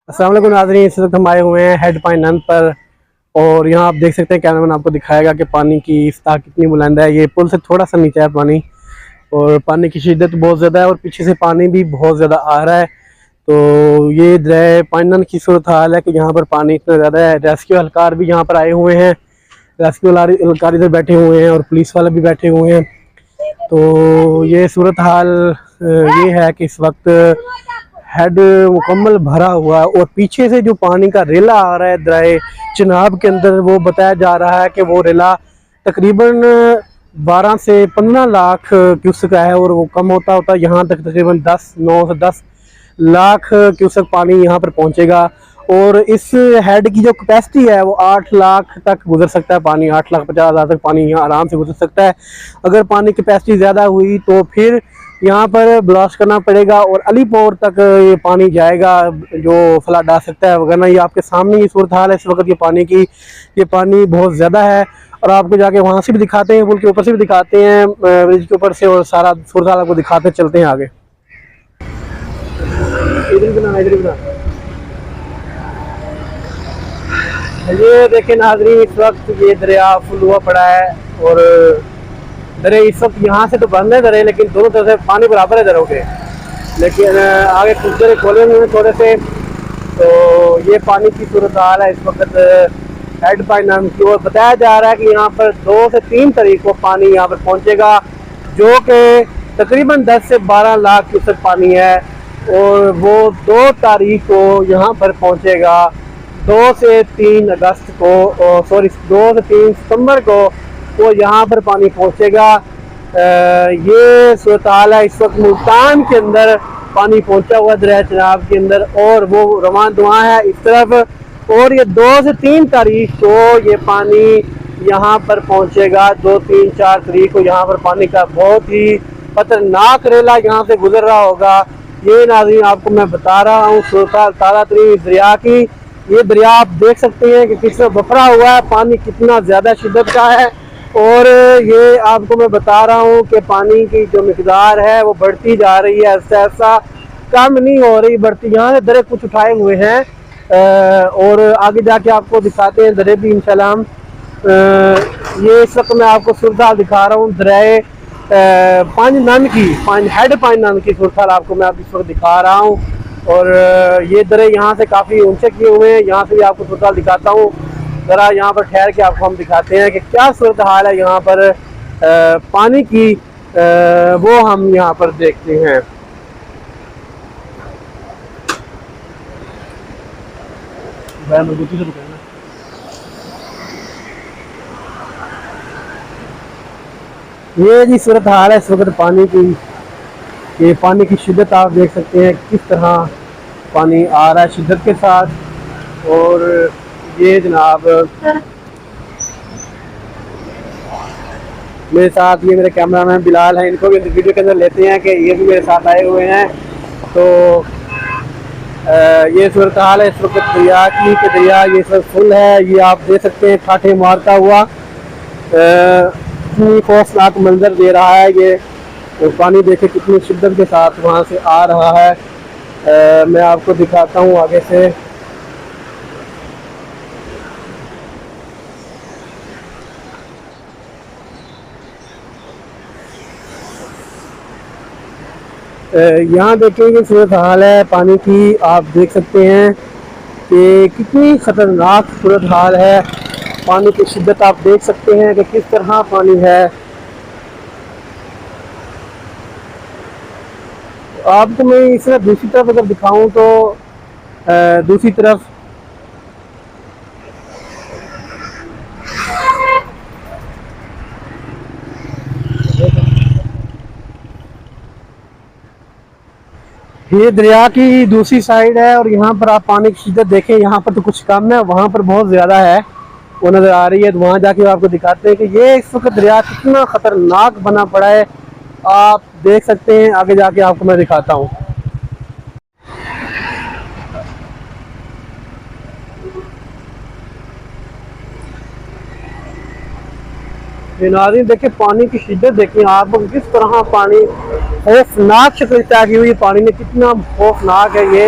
अस्सलाम वालेकुम नाज़रीन, इस वक्त हम आए हुए हैं हेड पाइन नंद पर। और यहाँ आप देख सकते हैं, कैमरामैन आपको दिखाएगा कि पानी की सतह कितनी बुलंद है। ये पुल से थोड़ा सा नीचे है पानी, और पानी की शिद्दत बहुत ज़्यादा है और पीछे से पानी भी बहुत ज़्यादा आ रहा है। तो ये दरिया पाइन नंद की सूरत हाल है कि यहाँ पर पानी इतना ज़्यादा है। रेस्क्यू एहलकार भी यहाँ पर आए हुए हैं, रेस्क्यू एहलकार इधर बैठे हुए हैं और पुलिस वाले भी बैठे हुए हैं। तो ये सूरत हाल ये है कि इस वक्त हेड मुकम्मल भरा हुआ है और पीछे से जो पानी का रेला आ रहा है दरिया चिनाब के अंदर, वो बताया जा रहा है कि वो रेला तकरीबन 12 से 15 लाख क्यूसेक का है और वो कम होता होता यहाँ तक तकरीबन 9 से 10 लाख क्यूसेक पानी यहाँ पर पहुँचेगा। और इस हेड की जो कैपेसिटी है वो 8 लाख तक गुजर सकता है पानी, 8,50,000 तक पानी यहाँ आराम से गुजर सकता है। अगर पानी कैपेसिटी ज़्यादा हुई तो फिर यहाँ पर ब्लास्ट करना पड़ेगा और अलीपोर तक ये पानी जाएगा जो फ्लड आ सकता है। वरना ये आपके सामने ही सूरत हाल है इस वक्त ये पानी की। ये पानी बहुत ज़्यादा है और आपको जाके वहाँ से भी दिखाते हैं, पुल के ऊपर से भी दिखाते हैं, ब्रिज के ऊपर से, और सारा सूरत हाल आपको दिखाते चलते हैं आगे। इधर बना ये देखें नाज़रीन, इस वक्त ये दरिया फुल हुआ पड़ा है और दरिया इस वक्त यहाँ से तो बंद है दरिया, लेकिन दोनों तरफ से पानी बराबर है दरों के। लेकिन आगे कुछ दरे खोले हुए हैं थोड़े से। तो ये पानी की सूरत हाल है इस वक्त हेड पाइन नंद की। और बताया जा रहा है कि यहाँ पर 2 से 3 तारीख को पानी यहाँ पर पहुँचेगा, जो कि तकरीबन 10 से 12 लाख क्यूसेक पानी है। और वो 2 तारीख को यहाँ पर पहुँचेगा, 2 से 3 अगस्त को, सॉरी 2 से 3 सितंबर को वो यहाँ पर पानी पहुँचेगा। ये सूरत हाल है इस वक्त मुल्तान के अंदर पानी पहुँचा हुआ दरिया चिनाब के अंदर, और वो रवां दुआ है इस तरफ। और ये 2 से 3 तारीख को ये पानी यहाँ पर पहुँचेगा। 2, 3, 4 तारीख को यहाँ पर पानी का बहुत ही खतरनाक रेला यहाँ से गुजर रहा होगा। ये नाज़रीन आपको मैं बता रहा हूँ सूरत हाल ताज़ा तरीन दरिया की। ये दरिया आप देख सकते हैं कि किस तरह बफरा हुआ है, पानी कितना ज़्यादा शिद्दत का है। और ये आपको मैं बता रहा हूँ कि पानी की जो मिकदार है वो बढ़ती जा रही है, ऐसा ऐसा कम नहीं हो रही, बढ़ती। यहाँ से दरे कुछ उठाए हुए हैं और आगे जाके आपको दिखाते हैं दरे भी इंशाल्लाह। ये इस वक्त मैं आपको सूरत हाल दिखा रहा हूँ दरिया पाइन नंद की, हेड पाइन नंद की सूरत हाल आपको मैं इस वक्त दिखा रहा हूँ। और ये दरे यहाँ से काफ़ी ऊंचे किए हुए हैं, यहाँ से भी आपको सूरत हाल दिखाता हूँ। ज़रा यहाँ पर ठहर के आपको हम दिखाते हैं कि क्या सूरत हाल है यहाँ पर पानी की, वो हम यहाँ पर देखते हैं। ये जी सूरत हाल है इस वक्त पानी की। ये पानी की शिद्दत आप देख सकते हैं किस तरह पानी आ रहा है शिद्दत के साथ। और ये जनाब मेरे साथ ये मेरे कैमरामैन बिलाल हैं, इनको भी वीडियो के अंदर लेते हैं कि ये भी मेरे साथ आए हुए हैं। तो ये सूरत हाल है इस वक्त दरिया की कि दरिया ये सब फुल है। ये आप देख सकते हैं कांटे मारता हुआ इतनी खौफनाक मंजर दे रहा है ये। तो पानी देखे कितनी शिद्दत के साथ वहाँ से आ रहा है। मैं आपको दिखाता हूँ आगे से। यहाँ देखेंगे सूरत हाल है पानी की, आप देख सकते हैं कि कितनी ख़तरनाक सूरत हाल है। पानी की शिद्दत आप देख सकते हैं कि किस तरह पानी है। आपको मैं इस तरह दूसरी तरफ अगर दिखाऊं तो दूसरी तरफ ये दरिया की दूसरी साइड है और यहाँ पर आप पानी की शिद्दत देखें, यहाँ पर तो कुछ कम है, वहाँ पर बहुत ज़्यादा है, वो नज़र आ रही है। तो वहाँ जाके आपको दिखाते हैं कि ये इस वक्त दरिया कितना ख़तरनाक बना पड़ा है। आप देख सकते हैं, आगे जाके आपको मैं दिखाता हूँ। नाज़रीन देखिए पानी की शिद्दत देखिए आप, किस तरह पानी खौफनाक शक्ल की हुई पानी में, कितना खौफनाक है ये।